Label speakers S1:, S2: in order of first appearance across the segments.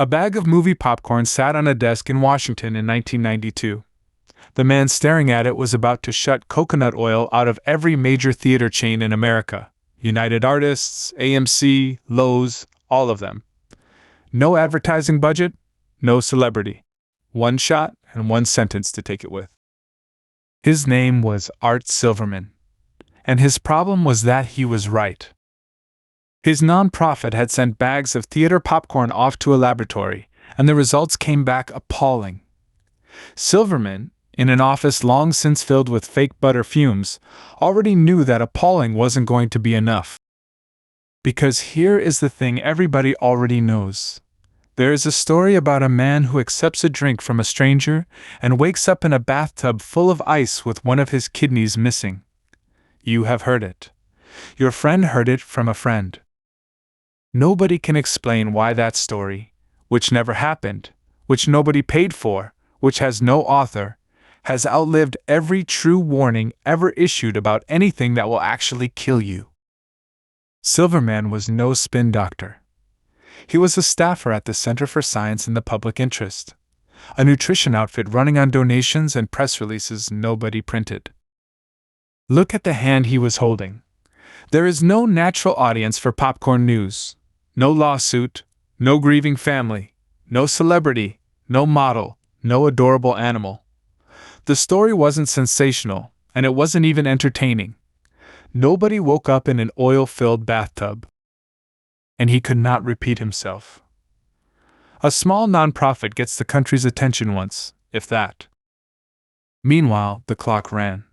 S1: A bag of movie popcorn sat on a desk in Washington in 1992. The man staring at it was about to shut coconut oil out of every major theater chain in America. United Artists, AMC, Lowe's, all of them. No advertising budget, no celebrity. One shot and one sentence to take it with. His name was Art Silverman. And his problem was that he was right. His nonprofit had sent bags of theater popcorn off to a laboratory, and the results came back appalling. Silverman, in an office long since filled with fake butter fumes, already knew that appalling wasn't going to be enough. Because here is the thing everybody already knows. There is a story about a man who accepts a drink from a stranger and wakes up in a bathtub full of ice with one of his kidneys missing. You have heard it. Your friend heard it from a friend. Nobody can explain why that story, which never happened, which nobody paid for, which has no author, has outlived every true warning ever issued about anything that will actually kill you. Silverman was no spin doctor. He was a staffer at the Center for Science in the Public Interest, a nutrition outfit running on donations and press releases nobody printed. Look at the hand he was holding. There is no natural audience for popcorn news, no lawsuit, no grieving family, no celebrity, no model, no adorable animal. The story wasn't sensational, and it wasn't even entertaining. Nobody woke up in an oil-filled bathtub. And he could not repeat himself. A small nonprofit gets the country's attention once, if that. Meanwhile, the clock ran.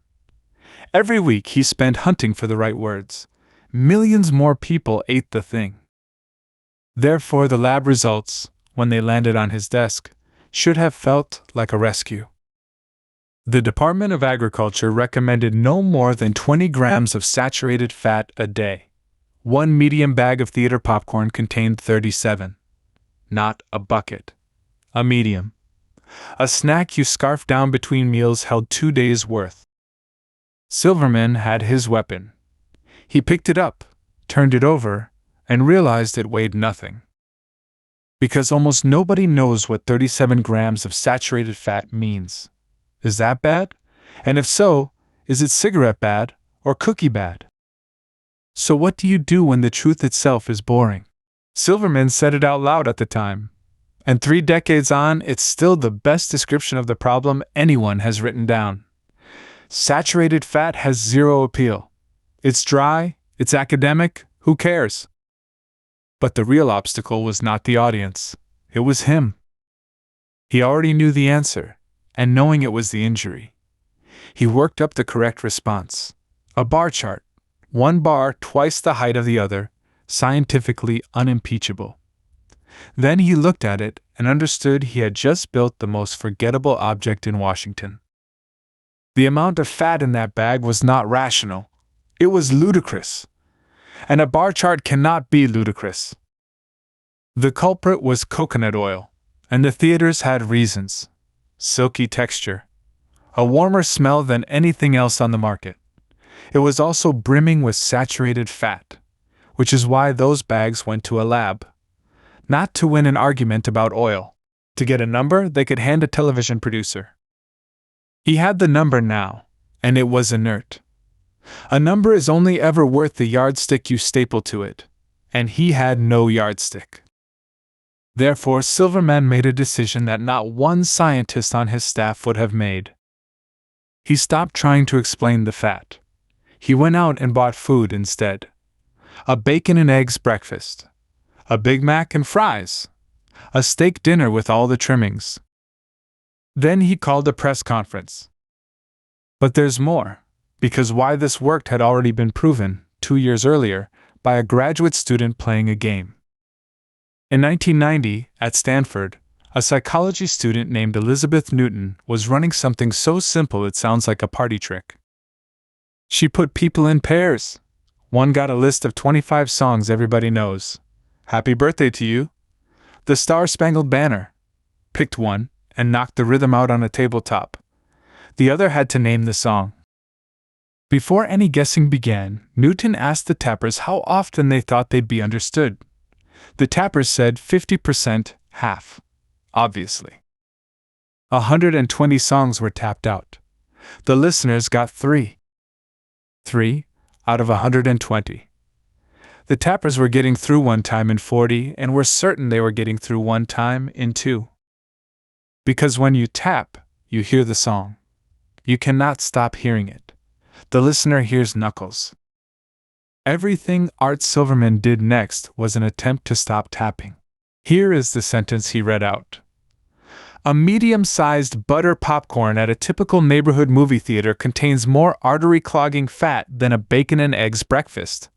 S1: Every week he spent hunting for the right words. Millions more people ate the thing. Therefore, the lab results, when they landed on his desk, should have felt like a rescue. The Department of Agriculture recommended no more than 20 grams of saturated fat a day. One medium bag of theater popcorn contained 37. Not a bucket. A medium. A snack you scarf down between meals held 2 days' worth. Silverman had his weapon. He picked it up, turned it over, and realized it weighed nothing. Because almost nobody knows what 37 grams of saturated fat means. Is that bad? And if so, is it cigarette bad or cookie bad? So what do you do when the truth itself is boring? Silverman said it out loud at the time. And 3 decades on, it's still the best description of the problem anyone has written down. Saturated fat has zero appeal. It's dry, it's academic, who cares? But the real obstacle was not the audience. It was him. He already knew the answer, and knowing it was the injury. He worked up the correct response. A bar chart. 1 bar twice the height of the other, scientifically unimpeachable. Then he looked at it and understood he had just built the most forgettable object in Washington. The amount of fat in that bag was not rational. It was ludicrous. And a bar chart cannot be ludicrous. The culprit was coconut oil, and the theaters had reasons. Silky texture. A warmer smell than anything else on the market. It was also brimming with saturated fat, which is why those bags went to a lab. Not to win an argument about oil. To get a number they could hand a television producer. He had the number now, and it was inert. A number is only ever worth the yardstick you staple to it, and he had no yardstick. Therefore, Silverman made a decision that not one scientist on his staff would have made. He stopped trying to explain the fat. He went out and bought food instead. A bacon and eggs breakfast. A Big Mac and fries. A steak dinner with all the trimmings. Then he called a press conference. But there's more, because why this worked had already been proven, 2 years earlier, by a graduate student playing a game. In 1990, at Stanford, a psychology student named Elizabeth Newton was running something so simple it sounds like a party trick. She put people in pairs. One got a list of 25 songs everybody knows. Happy birthday to you. The Star-Spangled Banner. Picked one, and knocked the rhythm out on a tabletop. The other had to name the song. Before any guessing began, Newton asked the tappers how often they thought they'd be understood. The tappers said 50%, half, obviously. 120 songs were tapped out. The listeners got 3. 3 out of 120. The tappers were getting through one time in 40 and were certain they were getting through one time in 2. Because when you tap, you hear the song. You cannot stop hearing it. The listener hears knuckles. Everything Art Silverman did next was an attempt to stop tapping. Here is the sentence he read out. A medium-sized butter popcorn at a typical neighborhood movie theater contains more artery-clogging fat than a bacon and eggs breakfast,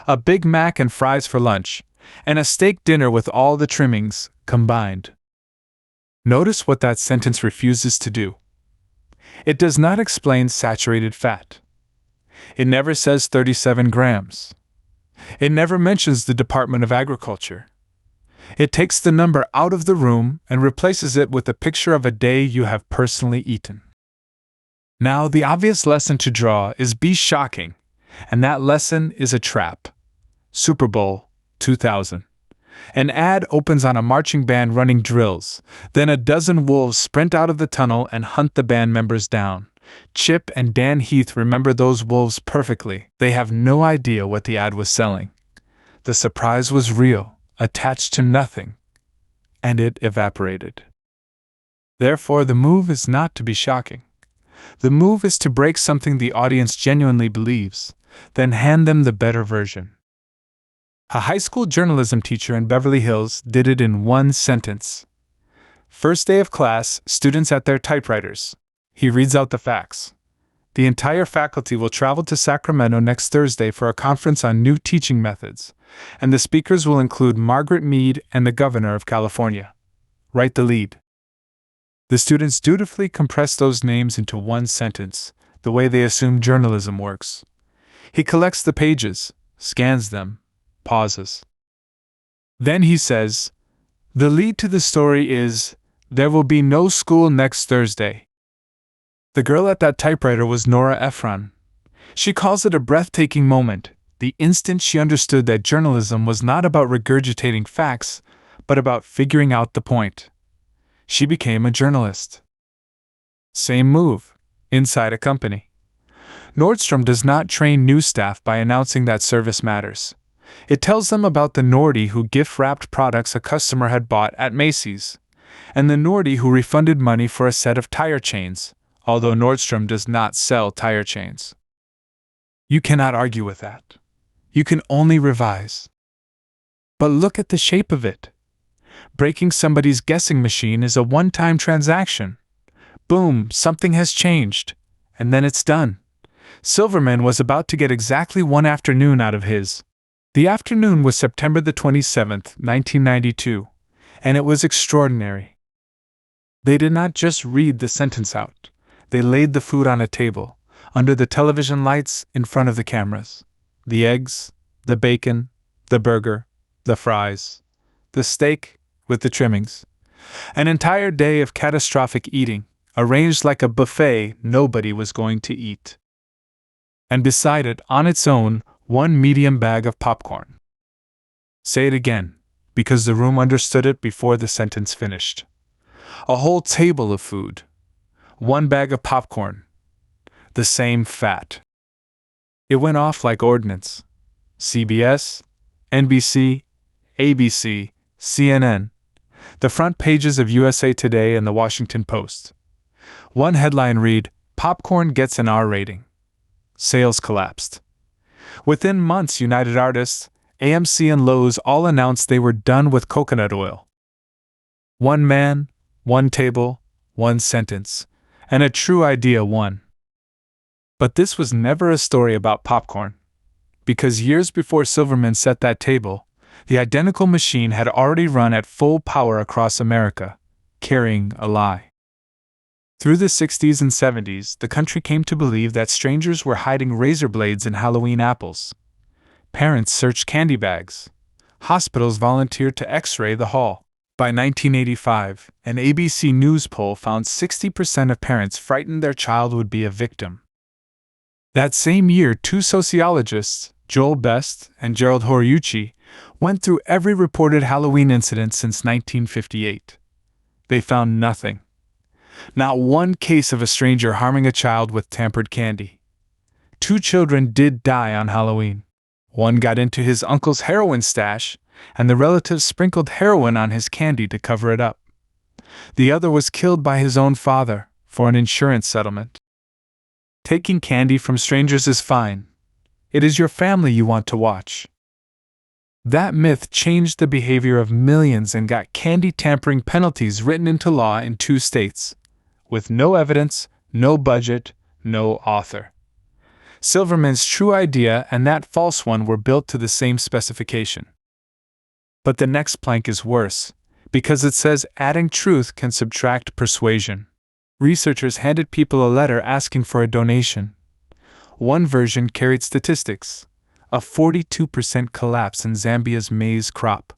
S1: a Big Mac and fries for lunch, and a steak dinner with all the trimmings combined. Notice what that sentence refuses to do. It does not explain saturated fat. It never says 37 grams. It never mentions the Department of Agriculture. It takes the number out of the room and replaces it with a picture of a day you have personally eaten. Now, the obvious lesson to draw is be shocking, and that lesson is a trap. Super Bowl 2000. An ad opens on a marching band running drills. Then a dozen wolves sprint out of the tunnel and hunt the band members down. Chip and Dan Heath remember those wolves perfectly. They have no idea what the ad was selling. The surprise was real, attached to nothing, and it evaporated. Therefore, the move is not to be shocking. The move is to break something the audience genuinely believes, then hand them the better version. A high school journalism teacher in Beverly Hills did it in one sentence. First day of class, students at their typewriters. He reads out the facts. The entire faculty will travel to Sacramento next Thursday for a conference on new teaching methods, and the speakers will include Margaret Mead and the Governor of California. Write the lead. The students dutifully compress those names into one sentence, the way they assume journalism works. He collects the pages, scans them, pauses. Then he says, "The lead to the story is, there will be no school next Thursday." The girl at that typewriter was Nora Ephron. She calls it a breathtaking moment, the instant she understood that journalism was not about regurgitating facts, but about figuring out the point. She became a journalist. Same move, inside a company. Nordstrom does not train new staff by announcing that service matters. It tells them about the Nordy who gift-wrapped products a customer had bought at Macy's, and the Nordy who refunded money for a set of tire chains, although Nordstrom does not sell tire chains. You cannot argue with that. You can only revise. But look at the shape of it. Breaking somebody's guessing machine is a one-time transaction. Boom, something has changed, and then it's done. Silverman was about to get exactly one afternoon out of his. The afternoon was September the 27th, 1992, and it was extraordinary. They did not just read the sentence out. They laid the food on a table, under the television lights, in front of the cameras. The eggs, the bacon, the burger, the fries, the steak with the trimmings. An entire day of catastrophic eating, arranged like a buffet nobody was going to eat. And beside it, on its own, one medium bag of popcorn. Say it again, because the room understood it before the sentence finished. A whole table of food. One bag of popcorn. The same fat. It went off like ordnance. CBS, NBC, ABC, CNN, the front pages of USA Today and the Washington Post. One headline read, "Popcorn gets an R rating." Sales collapsed. Within months, United Artists, AMC and Lowe's all announced they were done with coconut oil. One man, one table, one sentence, and a true idea won. But this was never a story about popcorn. Because years before Silverman set that table, the identical machine had already run at full power across America, carrying a lie. Through the 60s and 70s, the country came to believe that strangers were hiding razor blades in Halloween apples. Parents searched candy bags. Hospitals volunteered to X-ray the hall. By 1985, an ABC News poll found 60% of parents frightened their child would be a victim. That same year, two sociologists, Joel Best and Gerald Horiuchi, Went through every reported Halloween incident since 1958. They found nothing. Not one case of a stranger harming a child with tampered candy. 2 children did die on Halloween. One got into his uncle's heroin stash, and the relatives sprinkled heroin on his candy to cover it up. The other was killed by his own father for an insurance settlement. Taking candy from strangers is fine. It is your family you want to watch. That myth changed the behavior of millions and got candy tampering penalties written into law in 2 states, with no evidence, no budget, no author. Silverman's true idea and that false one were built to the same specification. But the next plank is worse, because it says adding truth can subtract persuasion. Researchers handed people a letter asking for a donation. One version carried statistics: a 42% collapse in Zambia's maize crop,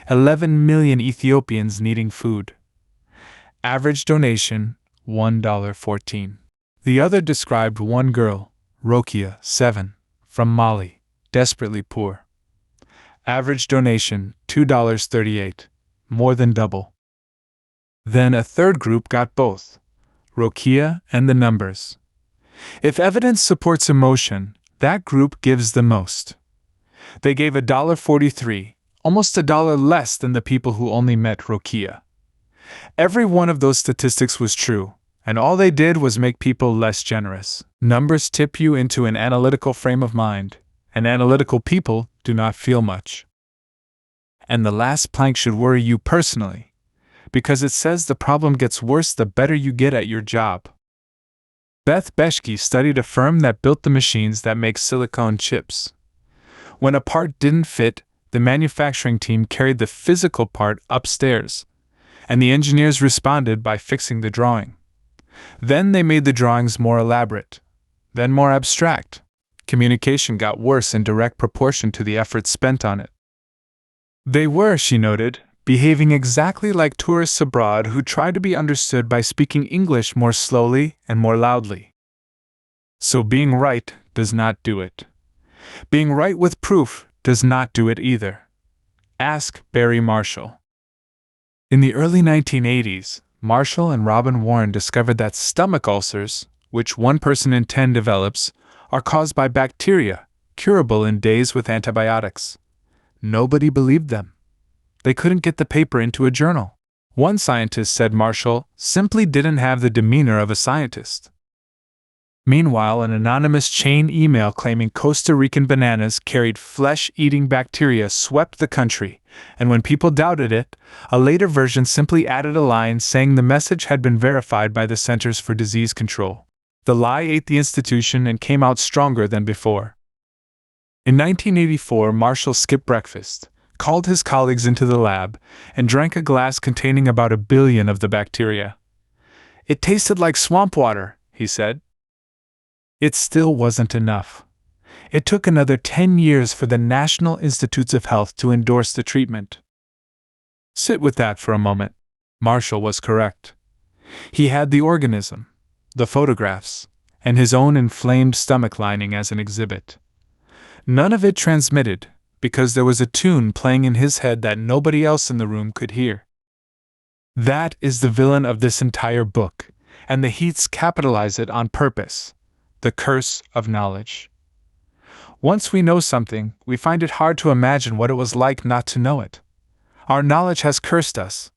S1: 11 million Ethiopians needing food. Average donation, $1.14. The other described one girl, Rokia, 7, from Mali, desperately poor. Average donation, $2.38, more than double. Then a third group got both, Rokia and the numbers. If evidence supports emotion, that group gives the most. They gave $1.43, almost $1 less than the people who only met Rokia. Every one of those statistics was true, and all they did was make people less generous. Numbers tip you into an analytical frame of mind, and analytical people do not feel much. And the last plank should worry you personally, because it says the problem gets worse the better you get at your job. Beth Beshke studied a firm that built the machines that make silicone chips. When a part didn't fit, the manufacturing team carried the physical part upstairs, and the engineers responded by fixing the drawing. Then they made the drawings more elaborate, then more abstract. Communication got worse in direct proportion to the effort spent on it. They were, she noted, behaving exactly like tourists abroad who try to be understood by speaking English more slowly and more loudly. So being right does not do it. Being right with proof does not do it either. Ask Barry Marshall. In the early 1980s, Marshall and Robin Warren discovered that stomach ulcers, which 1 person in 10 develops, are caused by bacteria, curable in days with antibiotics. Nobody believed them. They couldn't get the paper into a journal. One scientist said Marshall simply didn't have the demeanor of a scientist. Meanwhile, an anonymous chain email claiming Costa Rican bananas carried flesh-eating bacteria swept the country, and when people doubted it, a later version simply added a line saying the message had been verified by the Centers for Disease Control. The lie ate the institution and came out stronger than before. In 1984, Marshall skipped breakfast, called his colleagues into the lab, and drank a glass containing about 1 billion of the bacteria. It tasted like swamp water, he said. It still wasn't enough. It took another 10 years for the National Institutes of Health to endorse the treatment. Sit with that for a moment. Marshall was correct. He had the organism, the photographs, and his own inflamed stomach lining as an exhibit. None of it transmitted, because there was a tune playing in his head that nobody else in the room could hear. That is the villain of this entire book, and the Heaths capitalize it on purpose: the curse of knowledge. Once we know something, we find it hard to imagine what it was like not to know it. Our knowledge has cursed us.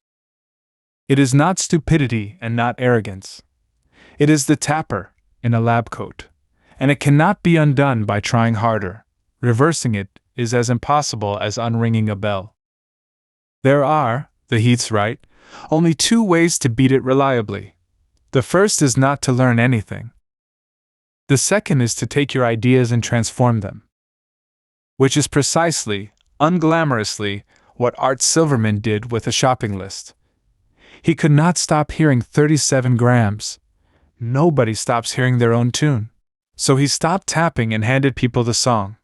S1: It is not stupidity and not arrogance. It is the tapper in a lab coat, and it cannot be undone by trying harder. Reversing it is as impossible as unringing a bell. There are, the Heaths write, only 2 ways to beat it reliably. The first is not to learn anything. The second is to take your ideas and transform them. Which is precisely, unglamorously, what Art Silverman did with a shopping list. He could not stop hearing 37 grams. Nobody stops hearing their own tune. So he stopped tapping and handed people the song.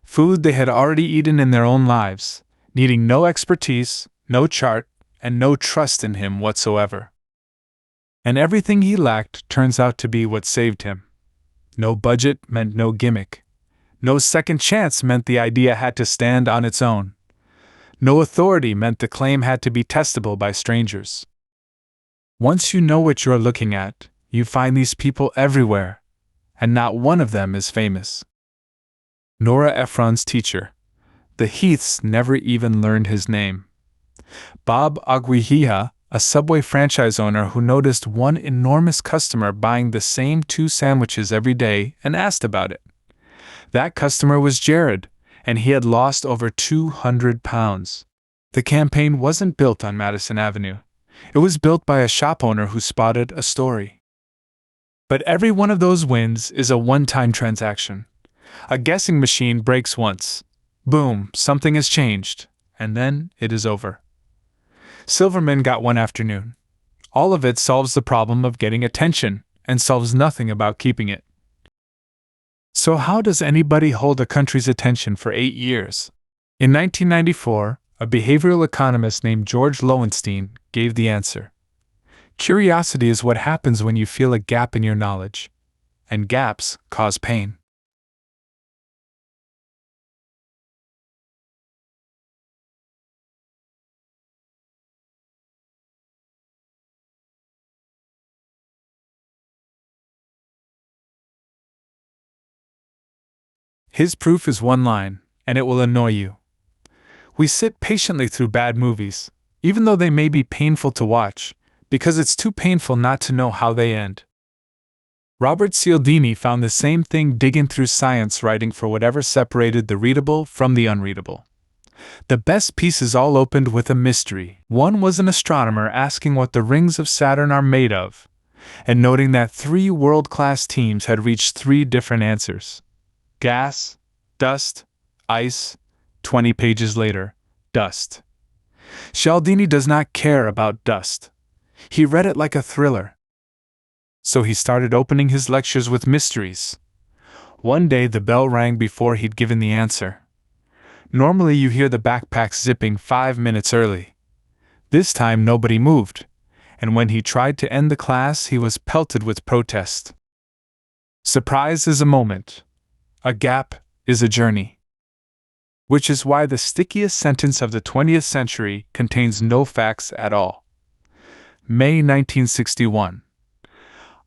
S1: Food they had already eaten in their own lives, needing no expertise, no chart, and no trust in him whatsoever. And everything he lacked turns out to be what saved him. No budget meant no gimmick. No second chance meant the idea had to stand on its own. No authority meant the claim had to be testable by strangers. Once you know what you're looking at, you find these people everywhere, and not one of them is famous. Nora Ephron's teacher. The Heaths never even learned his name. Bob Aguihia, a Subway franchise owner who noticed one enormous customer buying the same 2 sandwiches every day and asked about it. That customer was Jared, and he had lost over 200 pounds. The campaign wasn't built on Madison Avenue. It was built by a shop owner who spotted a story. But every one of those wins is a one-time transaction. A guessing machine breaks once. Boom, something has changed, and then it is over. Silverman got one afternoon. All of it solves the problem of getting attention, and solves nothing about keeping it. So how does anybody hold a country's attention for 8 years? In 1994, a behavioral economist named George Lowenstein gave the answer. Curiosity is what happens when you feel a gap in your knowledge, and gaps cause pain. His proof is one line, and it will annoy you. We sit patiently through bad movies, even though they may be painful to watch, because it's too painful not to know how they end. Robert Cialdini found the same thing digging through science writing for whatever separated the readable from the unreadable. The best pieces all opened with a mystery. One was an astronomer asking what the rings of Saturn are made of, and noting that 3 world-class teams had reached 3 different answers. Gas, dust, ice. 20 pages later, dust. Cialdini does not care about dust. He read it like a thriller. So he started opening his lectures with mysteries. One day the bell rang before he'd given the answer. Normally you hear the backpacks zipping 5 minutes early. This time nobody moved, and when he tried to end the class he was pelted with protest. Surprise is a moment. A gap is a journey. Which is why the stickiest sentence of the 20th century contains no facts at all. May 1961.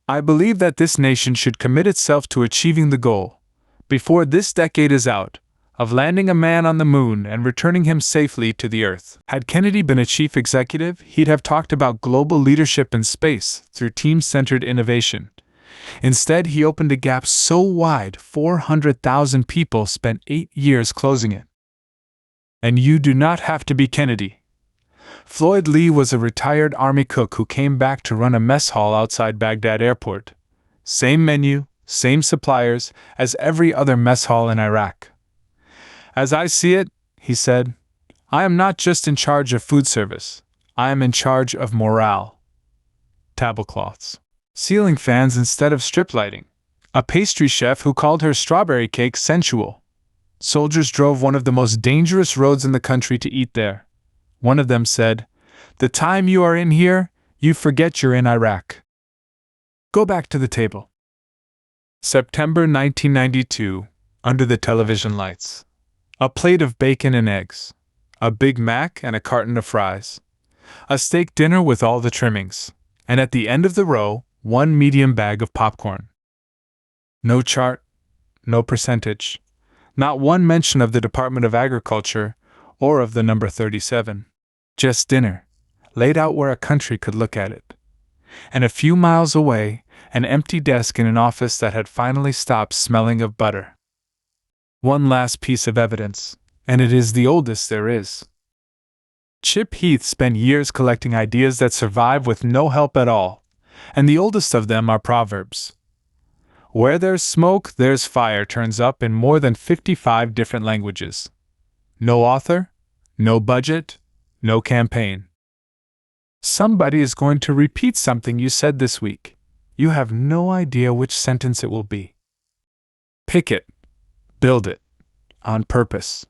S1: I believe that this nation should commit itself to achieving the goal, before this decade is out, of landing a man on the moon and returning him safely to the Earth. Had Kennedy been a chief executive, he'd have talked about global leadership in space through team-centered innovation. Instead, he opened a gap so wide 400,000 people spent 8 years closing it. And you do not have to be Kennedy. Floyd Lee was a retired Army cook who came back to run a mess hall outside Baghdad airport. Same menu, same suppliers as every other mess hall in Iraq. As I see it, he said, I am not just in charge of food service, I am in charge of morale. Tablecloths. Ceiling fans instead of strip lighting. A pastry chef who called her strawberry cake sensual. Soldiers drove one of the most dangerous roads in the country to eat there. One of them said, The time you are in here, you forget you're in Iraq. Go back to the table. September 1992, under the television lights. A plate of bacon and eggs. A Big Mac and a carton of fries. A steak dinner with all the trimmings. And at the end of the row, 1 medium bag of popcorn. No chart, no percentage. Not one mention of the Department of Agriculture or of the number 37. Just dinner, laid out where a country could look at it. And a few miles away, an empty desk in an office that had finally stopped smelling of butter. One last piece of evidence, and it is the oldest there is. Chip Heath spent years collecting ideas that survive with no help at all, and the oldest of them are proverbs. Where there's smoke, there's fire turns up in more than 55 different languages. No author, no budget, no campaign. Somebody is going to repeat something you said this week. You have no idea which sentence it will be. Pick it. Build it. On purpose.